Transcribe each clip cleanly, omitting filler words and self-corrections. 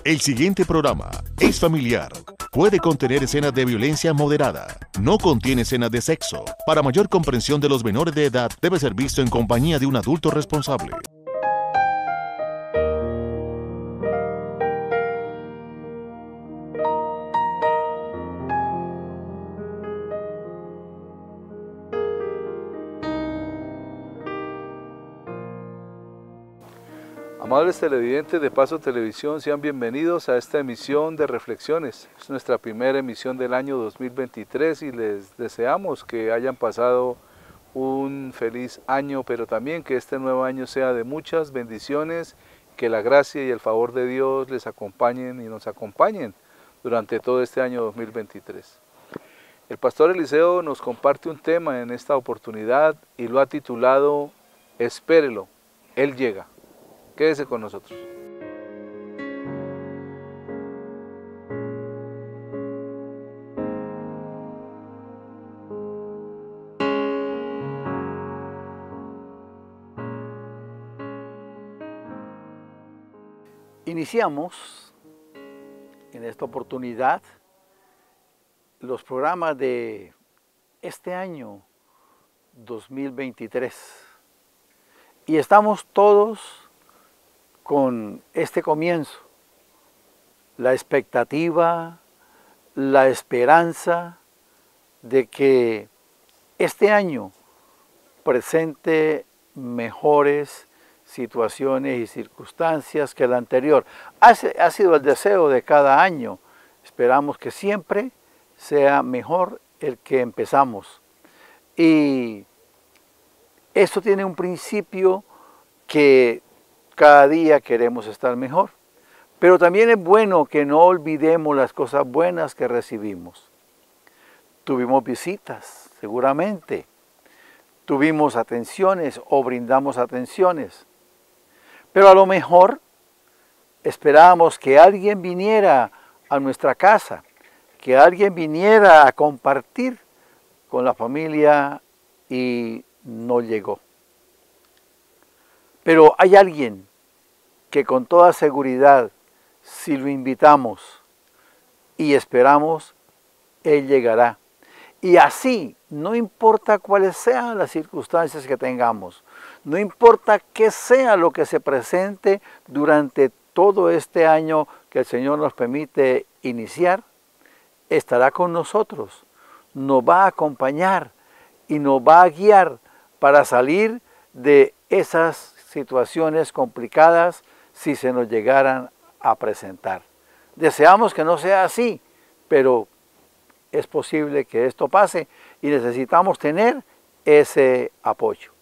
El siguiente programa es familiar. Puede contener escenas de violencia moderada. No contiene escenas de sexo. Para mayor comprensión de los menores de edad, debe ser visto en compañía de un adulto responsable. Amables televidentes de Paso Televisión, sean bienvenidos a esta emisión de Reflexiones. Es nuestra primera emisión del año 2023 y les deseamos que hayan pasado un feliz año, pero también que este nuevo año sea de muchas bendiciones, que la gracia y el favor de Dios les acompañen y nos acompañen durante todo este año 2023. El pastor Eliseo nos comparte un tema en esta oportunidad y lo ha titulado Espérelo, Él llega. Quédese con nosotros. Iniciamos en esta oportunidad los programas de este año 2023 y estamos todos con este comienzo, la expectativa, la esperanza de que este año presente mejores situaciones y circunstancias que el anterior. Ha sido el deseo de cada año. Esperamos que siempre sea mejor el que empezamos. Y esto tiene un principio que cada día queremos estar mejor. Pero también es bueno que no olvidemos las cosas buenas que recibimos. Tuvimos visitas, seguramente. Tuvimos atenciones o brindamos atenciones. Pero a lo mejor esperábamos que alguien viniera a nuestra casa, que alguien viniera a compartir con la familia y no llegó. Pero hay alguien que con toda seguridad, si lo invitamos y esperamos, Él llegará. Y así, no importa cuáles sean las circunstancias que tengamos, no importa qué sea lo que se presente durante todo este año que el Señor nos permite iniciar, estará con nosotros, nos va a acompañar y nos va a guiar para salir de esas situaciones complicadas si se nos llegaran a presentar. Deseamos que no sea así, pero es posible que esto pase y necesitamos tener ese apoyo.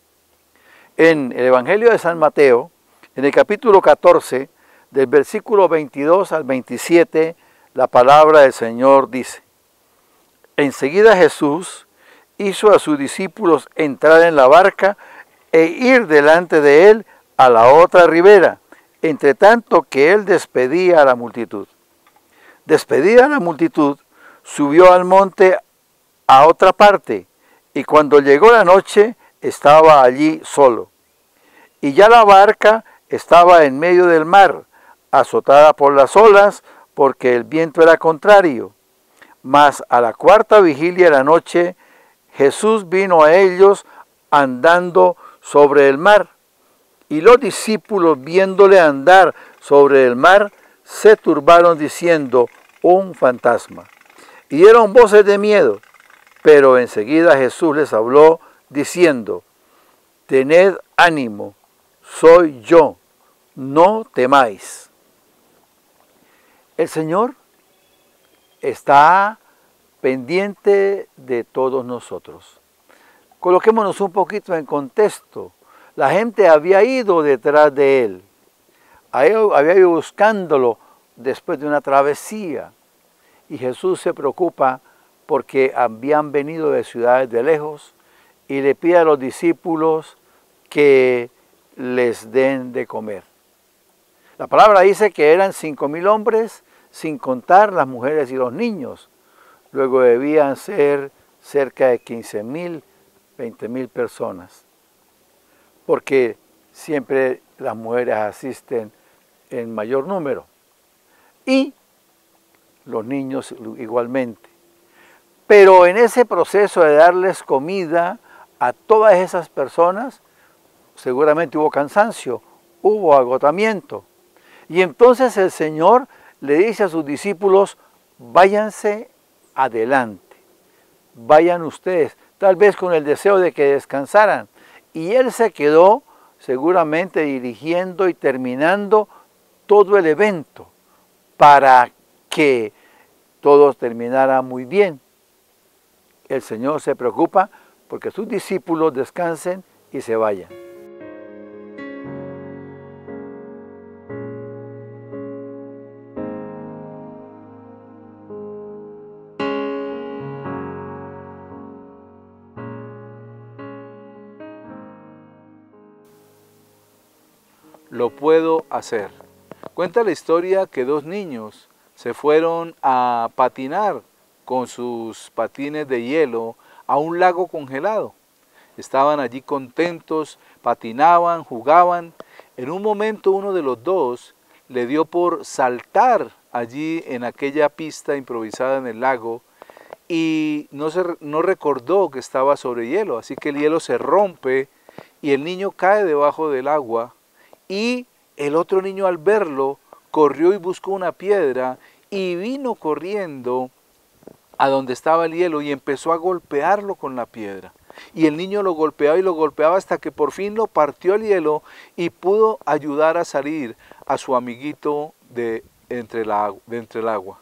En el Evangelio de San Mateo, en el capítulo 14, del versículo 22 al 27, la palabra del Señor dice: Enseguida Jesús hizo a sus discípulos entrar en la barca e ir delante de él a la otra ribera, entre tanto que él despedía a la multitud. Despedida a la multitud, subió al monte a otra parte, y cuando llegó la noche, estaba allí solo. Y ya la barca estaba en medio del mar, azotada por las olas, porque el viento era contrario. Mas a la cuarta vigilia de la noche, Jesús vino a ellos andando sobre el mar. Y los discípulos, viéndole andar sobre el mar, se turbaron diciendo: un fantasma. Y dieron voces de miedo, pero enseguida Jesús les habló diciendo: tened ánimo, soy yo, no temáis. El Señor está pendiente de todos nosotros. Coloquémonos un poquito en contexto. La gente había ido detrás de él, había ido buscándolo después de una travesía. Y Jesús se preocupa porque habían venido de ciudades de lejos y le pide a los discípulos que les den de comer. La palabra dice que eran 5,000 hombres, sin contar las mujeres y los niños. Luego debían ser cerca de 15,000, 20,000 personas. Porque siempre las mujeres asisten en mayor número. y los niños igualmente. Pero en ese proceso de darles comida a todas esas personas, seguramente hubo cansancio, hubo agotamiento. Y entonces el Señor le dice a sus discípulos, váyanse adelante, vayan ustedes, tal vez con el deseo de que descansaran. Y Él se quedó seguramente dirigiendo y terminando todo el evento para que todo terminara muy bien. El Señor se preocupa porque sus discípulos descansen y se vayan. Lo puedo hacer. Cuenta la historia que dos niños se fueron a patinar con sus patines de hielo a un lago congelado. Estaban allí contentos, patinaban, jugaban. En un momento uno de los dos le dio por saltar allí en aquella pista improvisada en el lago y no recordó que estaba sobre hielo, así que el hielo se rompe y el niño cae debajo del agua. Y el otro niño al verlo corrió y buscó una piedra y vino corriendo a donde estaba el hielo y empezó a golpearlo con la piedra. Y el niño lo golpeaba hasta que por fin lo partió el hielo y pudo ayudar a salir a su amiguito de entre el agua.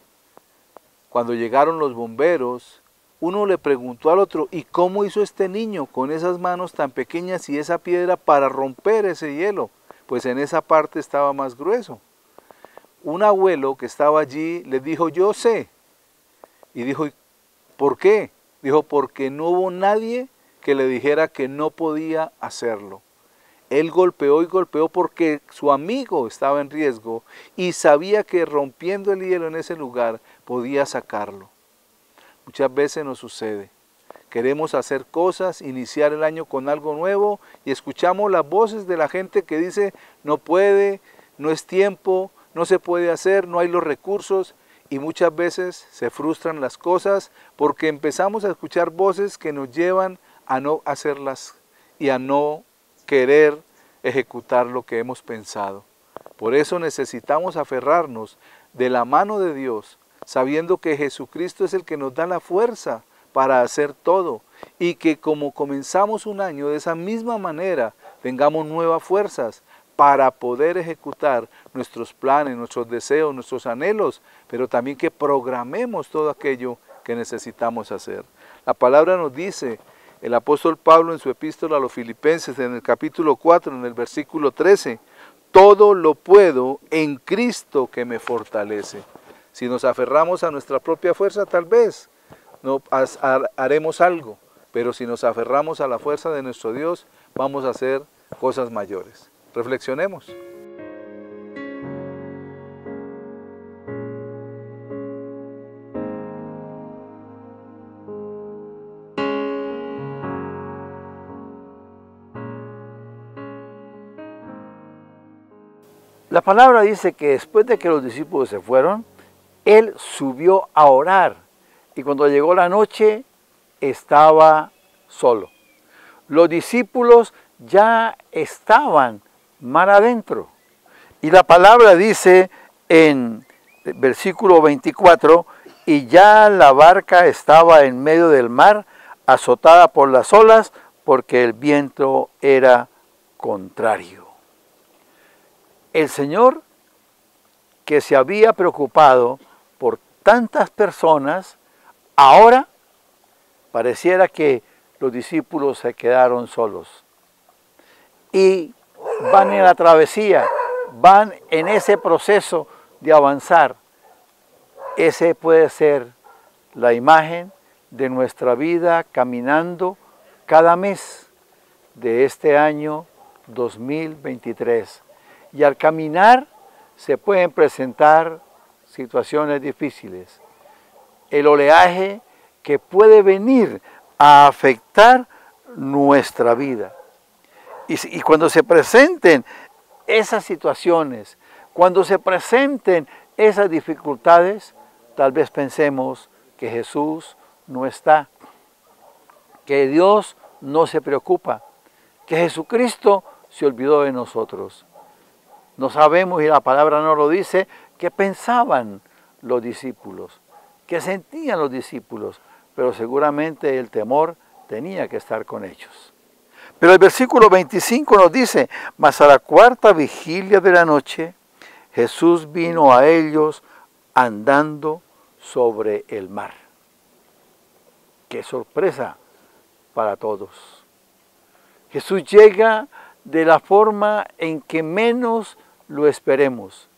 Cuando llegaron los bomberos, uno le preguntó al otro, ¿y cómo hizo este niño con esas manos tan pequeñas y esa piedra para romper ese hielo? Pues en esa parte estaba más grueso. Un abuelo que estaba allí le dijo, yo sé. Y dijo, ¿por qué? Dijo, porque no hubo nadie que le dijera que no podía hacerlo. Él golpeó y golpeó porque su amigo estaba en riesgo y sabía que rompiendo el hielo en ese lugar podía sacarlo. Muchas veces nos sucede. Queremos hacer cosas, iniciar el año con algo nuevo y escuchamos las voces de la gente que dice no puede, no es tiempo, no se puede hacer, no hay los recursos y muchas veces se frustran las cosas porque empezamos a escuchar voces que nos llevan a no hacerlas y a no querer ejecutar lo que hemos pensado. Por eso necesitamos aferrarnos de la mano de Dios, sabiendo que Jesucristo es el que nos da la fuerza para hacer todo y que como comenzamos un año de esa misma manera tengamos nuevas fuerzas para poder ejecutar nuestros planes, nuestros deseos, nuestros anhelos, pero también que programemos todo aquello que necesitamos hacer. La palabra nos dice, el apóstol Pablo en su epístola a los Filipenses en el capítulo 4, en el versículo 13, todo lo puedo en Cristo que me fortalece. Si nos aferramos a nuestra propia fuerza, tal vez no haremos algo, pero si nos aferramos a la fuerza de nuestro Dios, vamos a hacer cosas mayores. Reflexionemos. La palabra dice que después de que los discípulos se fueron, Él subió a orar. Y cuando llegó la noche, estaba solo. Los discípulos ya estaban mar adentro. Y la palabra dice en el versículo 24, y ya la barca estaba en medio del mar, azotada por las olas, porque el viento era contrario. El Señor, que se había preocupado por tantas personas, ahora pareciera que los discípulos se quedaron solos y van en la travesía, van en ese proceso de avanzar. Ese puede ser la imagen de nuestra vida caminando cada mes de este año 2023. Y al caminar se pueden presentar situaciones difíciles. El oleaje que puede venir a afectar nuestra vida. Y cuando se presenten esas situaciones, cuando se presenten esas dificultades, tal vez pensemos que Jesús no está, que Dios no se preocupa, que Jesucristo se olvidó de nosotros. No sabemos, y la palabra no lo dice, qué pensaban los discípulos, qué sentían los discípulos, pero seguramente el temor tenía que estar con ellos. Pero el versículo 25 nos dice, mas a la cuarta vigilia de la noche, Jesús vino a ellos andando sobre el mar. ¡Qué sorpresa para todos! Jesús llega de la forma en que menos lo esperemos.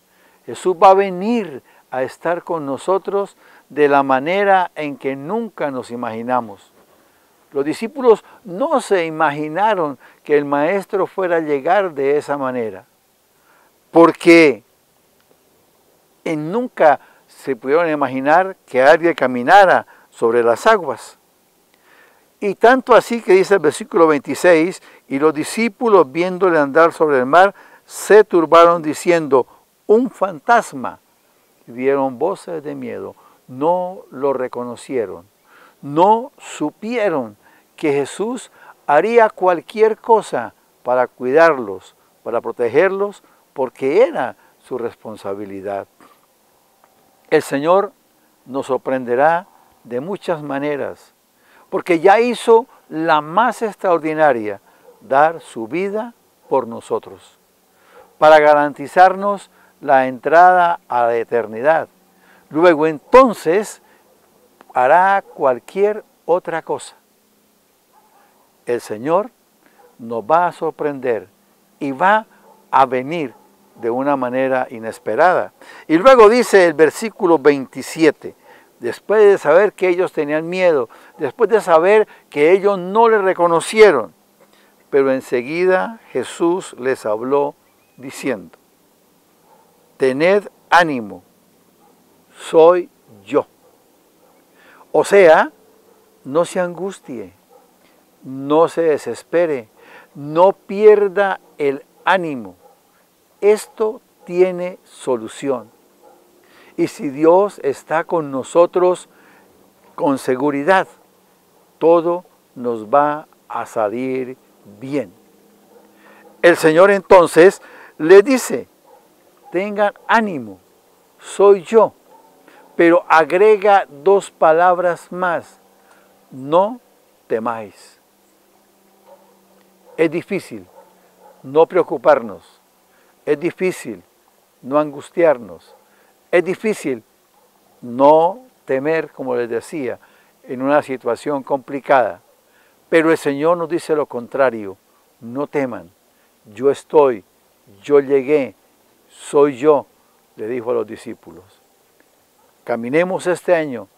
Jesús va a venir a estar con nosotros de la manera en que nunca nos imaginamos. Los discípulos no se imaginaron que el Maestro fuera a llegar de esa manera, porque nunca se pudieron imaginar que alguien caminara sobre las aguas. Y tanto así que dice el versículo 26, y los discípulos viéndole andar sobre el mar, se turbaron diciendo, un fantasma. Y dieron voces de miedo, no lo reconocieron, no supieron que Jesús haría cualquier cosa para cuidarlos, para protegerlos, porque era su responsabilidad. El Señor nos sorprenderá de muchas maneras, porque ya hizo la más extraordinaria, dar su vida por nosotros, para garantizarnos la entrada a la eternidad. Luego entonces hará cualquier otra cosa. El Señor nos va a sorprender y va a venir de una manera inesperada. Y luego dice el versículo 27, después de saber que ellos tenían miedo, después de saber que ellos no le reconocieron, pero enseguida Jesús les habló diciendo, tened ánimo, soy yo. O sea, no se angustie, no se desespere, no pierda el ánimo. Esto tiene solución. Y si Dios está con nosotros, con seguridad, todo nos va a salir bien. El Señor entonces le dice, tengan ánimo, soy yo. Pero agrega dos palabras más, no temáis. Es difícil no preocuparnos, es difícil no angustiarnos, es difícil no temer, como les decía, en una situación complicada. Pero el Señor nos dice lo contrario, no teman, yo estoy, yo llegué, soy yo, le dijo a los discípulos. Caminemos este año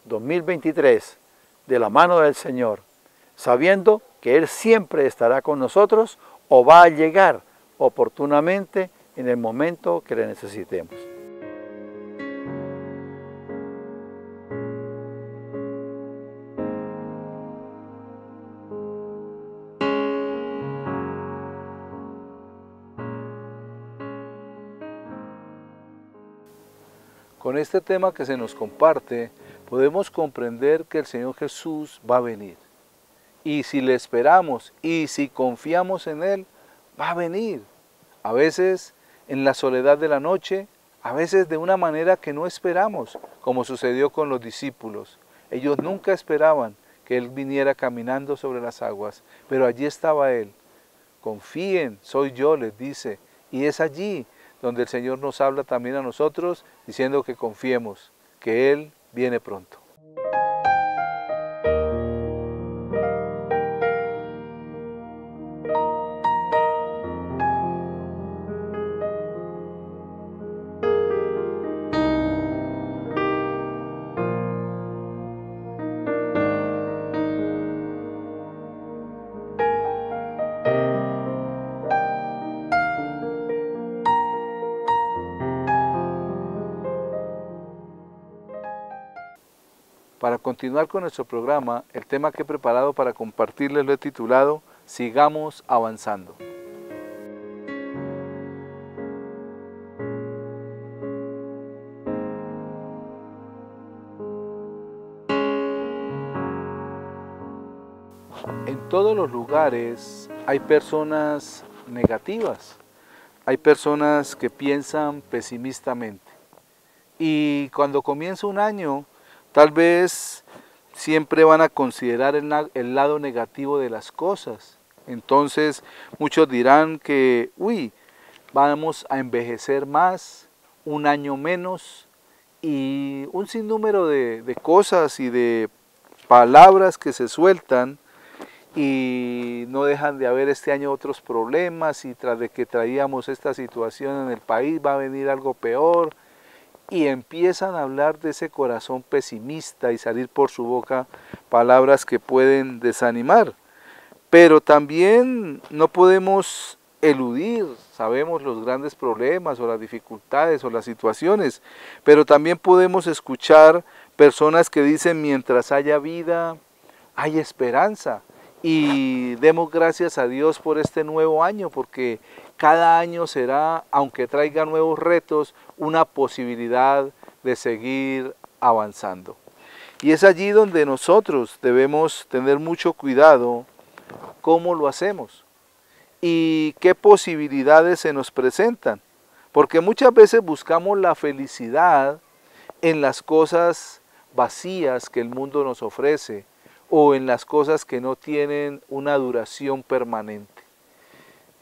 2023 de la mano del Señor, sabiendo que Él siempre estará con nosotros o va a llegar oportunamente en el momento que le necesitemos. Con este tema que se nos comparte, podemos comprender que el Señor Jesús va a venir. Y si le esperamos y si confiamos en Él, va a venir. A veces en la soledad de la noche, a veces de una manera que no esperamos, como sucedió con los discípulos. Ellos nunca esperaban que Él viniera caminando sobre las aguas, pero allí estaba Él. Confíen, soy yo, les dice. Y es allí donde el Señor nos habla también a nosotros, diciendo que confiemos, que Él viene pronto. Para continuar con nuestro programa, el tema que he preparado para compartirles lo he titulado Sigamos avanzando. En todos los lugares hay personas negativas, hay personas que piensan pesimistamente. Y cuando comienza un año, tal vez siempre van a considerar el lado negativo de las cosas. Entonces muchos dirán que, vamos a envejecer más, un año menos, y un sinnúmero de cosas y de palabras que se sueltan, y no dejan de haber este año otros problemas, y tras de que traíamos esta situación en el país va a venir algo peor, y empiezan a hablar de ese corazón pesimista y salir por su boca palabras que pueden desanimar. Pero también no podemos eludir, sabemos los grandes problemas o las dificultades o las situaciones, pero también podemos escuchar personas que dicen mientras haya vida, hay esperanza. Y demos gracias a Dios por este nuevo año, porque cada año será, aunque traiga nuevos retos, una posibilidad de seguir avanzando. Y es allí donde nosotros debemos tener mucho cuidado cómo lo hacemos y qué posibilidades se nos presentan, porque muchas veces buscamos la felicidad en las cosas vacías que el mundo nos ofrece o en las cosas que no tienen una duración permanente.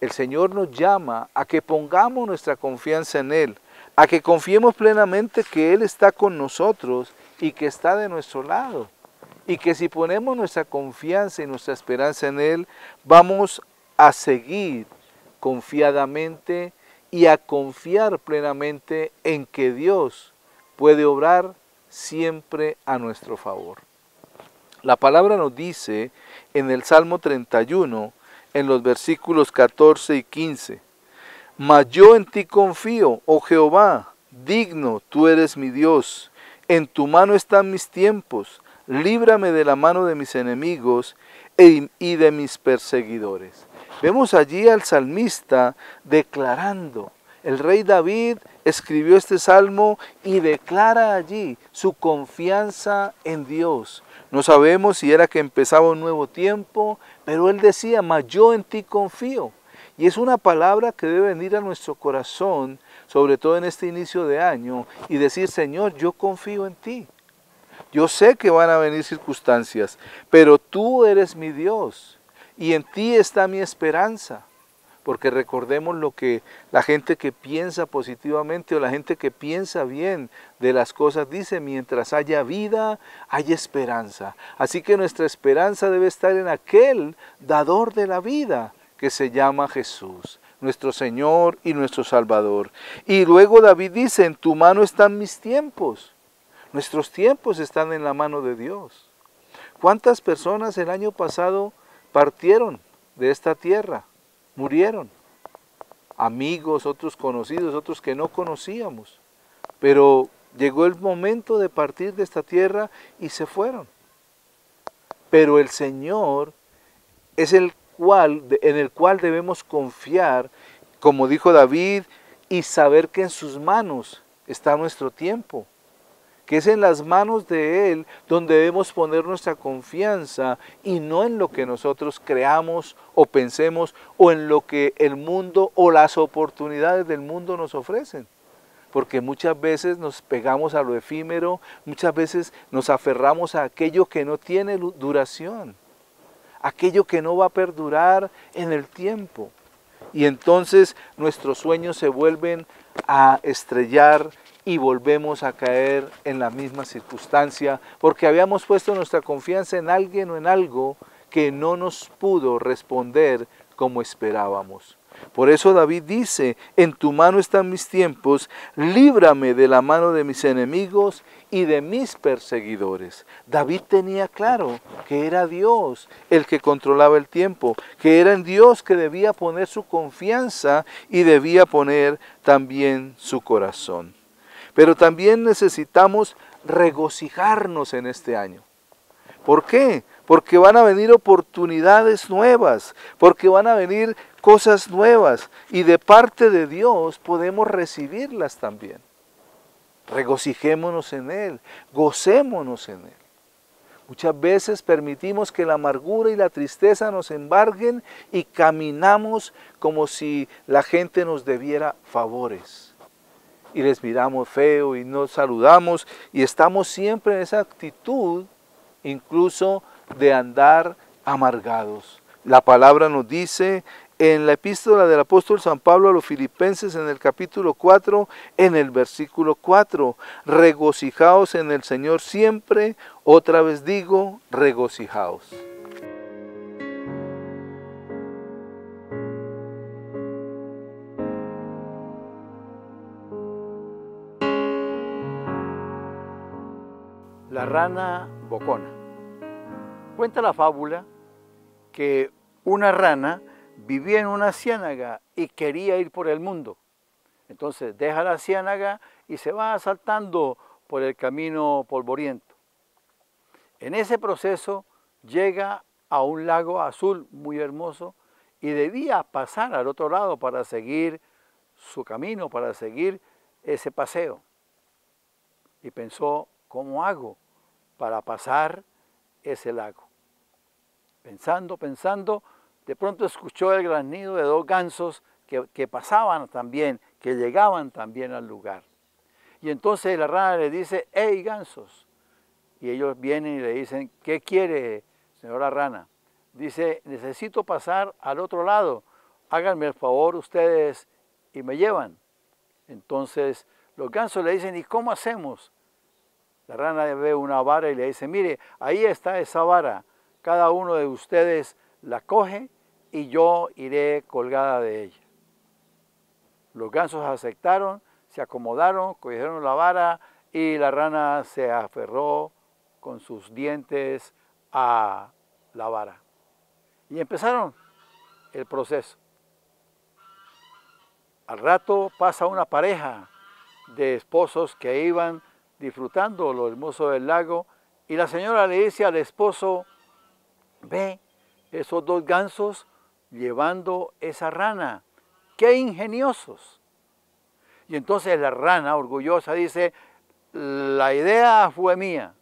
El Señor nos llama a que pongamos nuestra confianza en Él, a que confiemos plenamente que Él está con nosotros y que está de nuestro lado. Y que si ponemos nuestra confianza y nuestra esperanza en Él, vamos a seguir confiadamente y a confiar plenamente en que Dios puede obrar siempre a nuestro favor. La palabra nos dice en el Salmo 31, en los versículos 14 y 15, «Mas yo en ti confío, oh Jehová, digno tú eres mi Dios, en tu mano están mis tiempos, líbrame de la mano de mis enemigos y de mis perseguidores». Vemos allí al salmista declarando. El rey David escribió este salmo y declara allí su confianza en Dios. No sabemos si era que empezaba un nuevo tiempo, pero él decía, mas yo en ti confío. Y es una palabra que debe venir a nuestro corazón, sobre todo en este inicio de año, y decir, Señor, yo confío en ti. Yo sé que van a venir circunstancias, pero tú eres mi Dios y en ti está mi esperanza. Porque recordemos lo que la gente que piensa positivamente o la gente que piensa bien de las cosas dice, mientras haya vida, hay esperanza. Así que nuestra esperanza debe estar en aquel dador de la vida que se llama Jesús, nuestro Señor y nuestro Salvador. Y luego David dice, en tu mano están mis tiempos. Nuestros tiempos están en la mano de Dios. ¿Cuántas personas el año pasado partieron de esta tierra? Murieron. Amigos, otros conocidos, otros que no conocíamos. Pero llegó el momento de partir de esta tierra y se fueron. Pero el Señor es en el cual debemos confiar, como dijo David, y saber que en sus manos está nuestro tiempo. Que es en las manos de Él donde debemos poner nuestra confianza y no en lo que nosotros creamos o pensemos o en lo que el mundo o las oportunidades del mundo nos ofrecen. Porque muchas veces nos pegamos a lo efímero, muchas veces nos aferramos a aquello que no tiene duración, aquello que no va a perdurar en el tiempo. Y entonces nuestros sueños se vuelven a estrellar y volvemos a caer en la misma circunstancia porque habíamos puesto nuestra confianza en alguien o en algo que no nos pudo responder como esperábamos. Por eso David dice, en tu mano están mis tiempos, líbrame de la mano de mis enemigos y de mis perseguidores. David tenía claro que era Dios el que controlaba el tiempo, que era en Dios que debía poner su confianza y debía poner también su corazón. Pero también necesitamos regocijarnos en este año. ¿Por qué? Porque van a venir oportunidades nuevas, porque van a venir cosas nuevas y de parte de Dios podemos recibirlas también. Regocijémonos en Él, gocémonos en Él. Muchas veces permitimos que la amargura y la tristeza nos embarguen y caminamos como si la gente nos debiera favores. Y les miramos feo y nos saludamos y estamos siempre en esa actitud incluso de andar amargados. La palabra nos dice en la epístola del apóstol San Pablo a los Filipenses en el capítulo 4, en el versículo 4, regocijaos en el Señor siempre, otra vez digo, regocijaos. La rana bocona. Cuenta la fábula que una rana vivía en una ciénaga y quería ir por el mundo. Entonces deja la ciénaga y se va saltando por el camino polvoriento. En ese proceso llega a un lago azul muy hermoso y debía pasar al otro lado para seguir su camino, para seguir ese paseo. Y pensó, ¿cómo hago para pasar ese lago? Pensando, de pronto escuchó el granido de dos gansos que pasaban también, que llegaban también al lugar. Y entonces la rana le dice, ¡hey, gansos! Y ellos vienen y le dicen, ¿qué quiere, señora rana? Dice, necesito pasar al otro lado, háganme el favor ustedes y me llevan. Entonces los gansos le dicen, ¿y cómo hacemos? La rana ve una vara y le dice, mire, ahí está esa vara, cada uno de ustedes la coge y yo iré colgada de ella. Los gansos aceptaron, se acomodaron, cogieron la vara y la rana se aferró con sus dientes a la vara. Y empezaron el proceso. Al rato pasa una pareja de esposos que iban disfrutando lo hermoso del lago y la señora le dice al esposo, ve esos dos gansos llevando esa rana, ¡qué ingeniosos! Y entonces la rana orgullosa dice, la idea fue mía.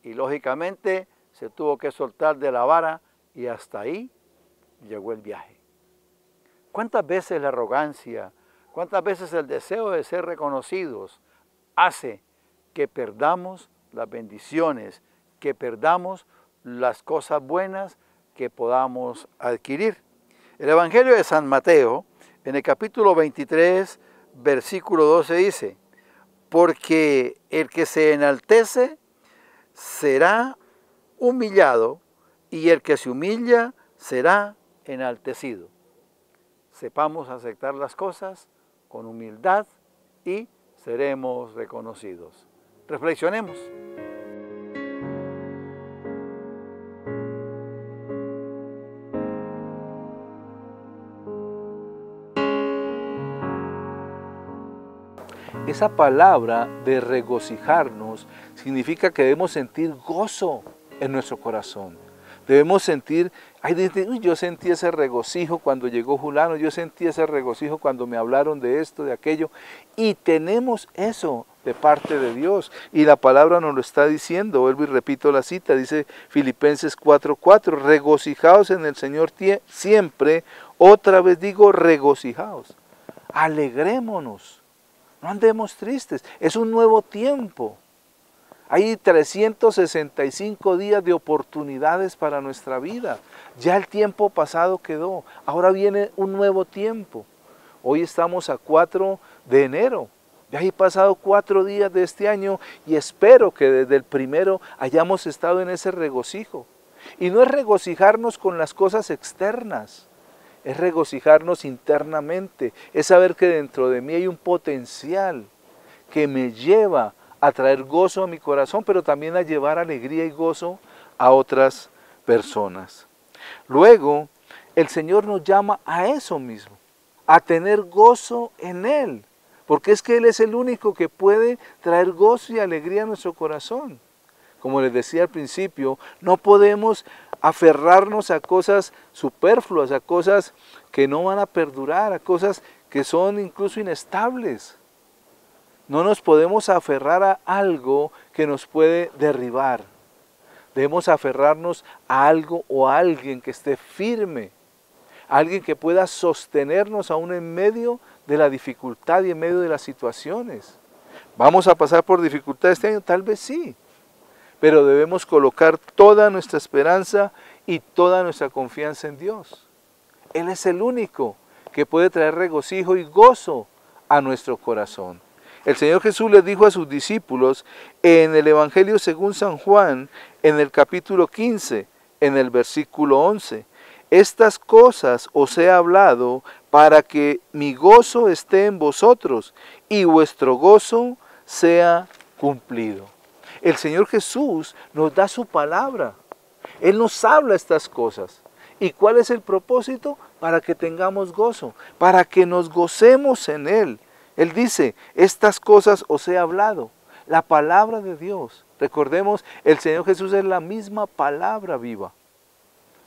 Y lógicamente se tuvo que soltar de la vara y hasta ahí llegó el viaje. ¿Cuántas veces la arrogancia, cuántas veces el deseo de ser reconocidos hace que perdamos las bendiciones, que perdamos las cosas buenas que podamos adquirir? El Evangelio de San Mateo, en el capítulo 23, versículo 12 dice, porque el que se enaltece será humillado y el que se humilla será enaltecido. Sepamos aceptar las cosas con humildad y seremos reconocidos. Reflexionemos. Esa palabra de regocijarnos significa que debemos sentir gozo en nuestro corazón. Debemos sentir, yo sentí ese regocijo cuando llegó Julano, yo sentí ese regocijo cuando me hablaron de esto, de aquello. Y tenemos eso de parte de Dios. Y la palabra nos lo está diciendo, vuelvo y repito la cita, dice Filipenses 4:4, regocijaos en el Señor siempre, otra vez digo regocijaos, alegrémonos. No andemos tristes, es un nuevo tiempo. Hay 365 días de oportunidades para nuestra vida. Ya el tiempo pasado quedó, ahora viene un nuevo tiempo. Hoy estamos a 4 de enero. Ya he pasado 4 días de este año y espero que desde el primero hayamos estado en ese regocijo. Y no es regocijarnos con las cosas externas. Es regocijarnos internamente, es saber que dentro de mí hay un potencial que me lleva a traer gozo a mi corazón, pero también a llevar alegría y gozo a otras personas. Luego, el Señor nos llama a eso mismo, a tener gozo en Él, porque es que Él es el único que puede traer gozo y alegría a nuestro corazón. Como les decía al principio, no podemos aferrarnos a cosas superfluas, a cosas que no van a perdurar, a cosas que son incluso inestables. No nos podemos aferrar a algo que nos puede derribar. Debemos aferrarnos a algo o a alguien que esté firme, alguien que pueda sostenernos aún en medio de la dificultad y en medio de las situaciones. ¿Vamos a pasar por dificultad este año? Tal vez sí, pero debemos colocar toda nuestra esperanza y toda nuestra confianza en Dios. Él es el único que puede traer regocijo y gozo a nuestro corazón. El Señor Jesús les dijo a sus discípulos en el Evangelio según San Juan, en el capítulo 15, en el versículo 11, estas cosas os he hablado para que mi gozo esté en vosotros y vuestro gozo sea cumplido. El Señor Jesús nos da su palabra. Él nos habla estas cosas. ¿Y cuál es el propósito? Para que tengamos gozo, para que nos gocemos en Él. Él dice, estas cosas os he hablado. La palabra de Dios. Recordemos, el Señor Jesús es la misma palabra viva.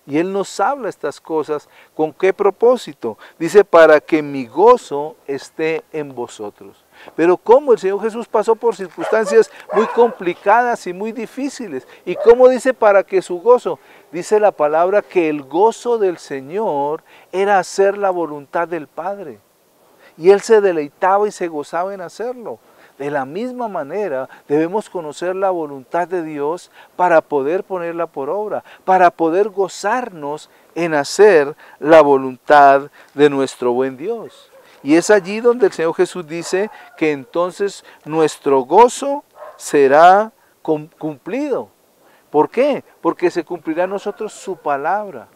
Y Él nos habla estas cosas. ¿Con qué propósito? Dice, para que mi gozo esté en vosotros. Pero ¿cómo? El Señor Jesús pasó por circunstancias muy complicadas y muy difíciles. ¿Y cómo dice para que su gozo? Dice la palabra que el gozo del Señor era hacer la voluntad del Padre. Y Él se deleitaba y se gozaba en hacerlo. De la misma manera debemos conocer la voluntad de Dios para poder ponerla por obra, para poder gozarnos en hacer la voluntad de nuestro buen Dios. Y es allí donde el Señor Jesús dice que entonces nuestro gozo será cumplido. ¿Por qué? Porque se cumplirá en nosotros su palabra.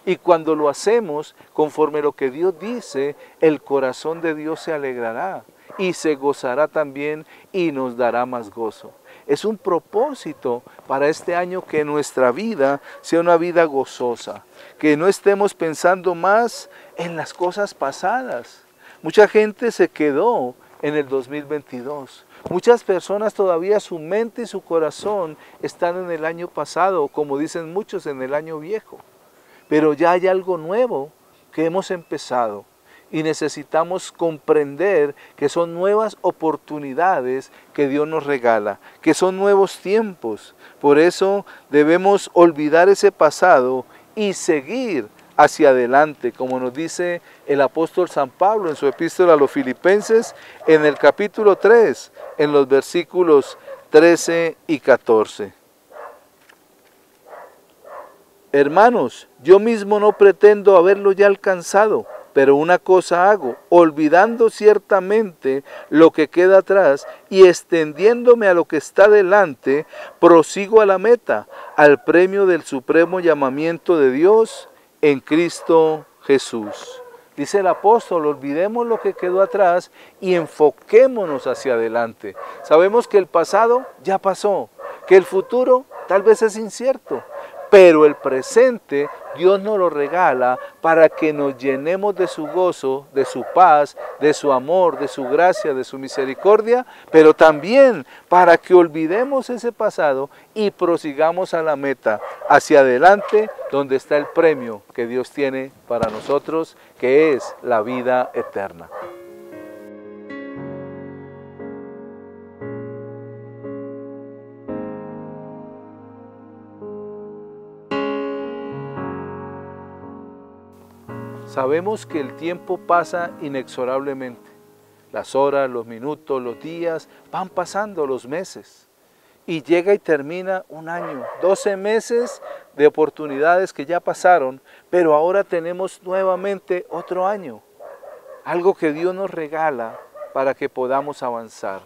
Y cuando lo hacemos conforme lo que Dios dice, el corazón de Dios se alegrará y se gozará también y nos dará más gozo. Es un propósito para este año que nuestra vida sea una vida gozosa, que no estemos pensando más en las cosas pasadas. Mucha gente se quedó en el 2022. Muchas personas todavía su mente y su corazón están en el año pasado, como dicen muchos, en el año viejo. Pero ya hay algo nuevo que hemos empezado y necesitamos comprender que son nuevas oportunidades que Dios nos regala, que son nuevos tiempos. Por eso debemos olvidar ese pasado y seguir hacia adelante, como nos dice el apóstol San Pablo en su epístola a los Filipenses, en el capítulo 3, en los versículos 13 y 14. Hermanos, yo mismo no pretendo haberlo ya alcanzado, pero una cosa hago, olvidando ciertamente lo que queda atrás y extendiéndome a lo que está delante, prosigo a la meta, al premio del supremo llamamiento de Dios en Cristo Jesús. Dice el apóstol, olvidemos lo que quedó atrás y enfoquémonos hacia adelante. Sabemos que el pasado ya pasó, que el futuro tal vez es incierto, pero el presente Dios nos lo regala para que nos llenemos de su gozo, de su paz, de su amor, de su gracia, de su misericordia, pero también para que olvidemos ese pasado y prosigamos a la meta, hacia adelante, donde está el premio que Dios tiene para nosotros, que es la vida eterna. Sabemos que el tiempo pasa inexorablemente. Las horas, los minutos, los días, van pasando los meses. Y llega y termina un año, 12 meses de oportunidades que ya pasaron, pero ahora tenemos nuevamente otro año. Algo que Dios nos regala para que podamos avanzar.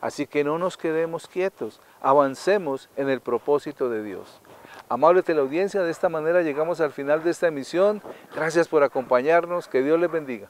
Así que no nos quedemos quietos, avancemos en el propósito de Dios. Amable teleaudiencia, de esta manera llegamos al final de esta emisión. Gracias por acompañarnos, que Dios les bendiga.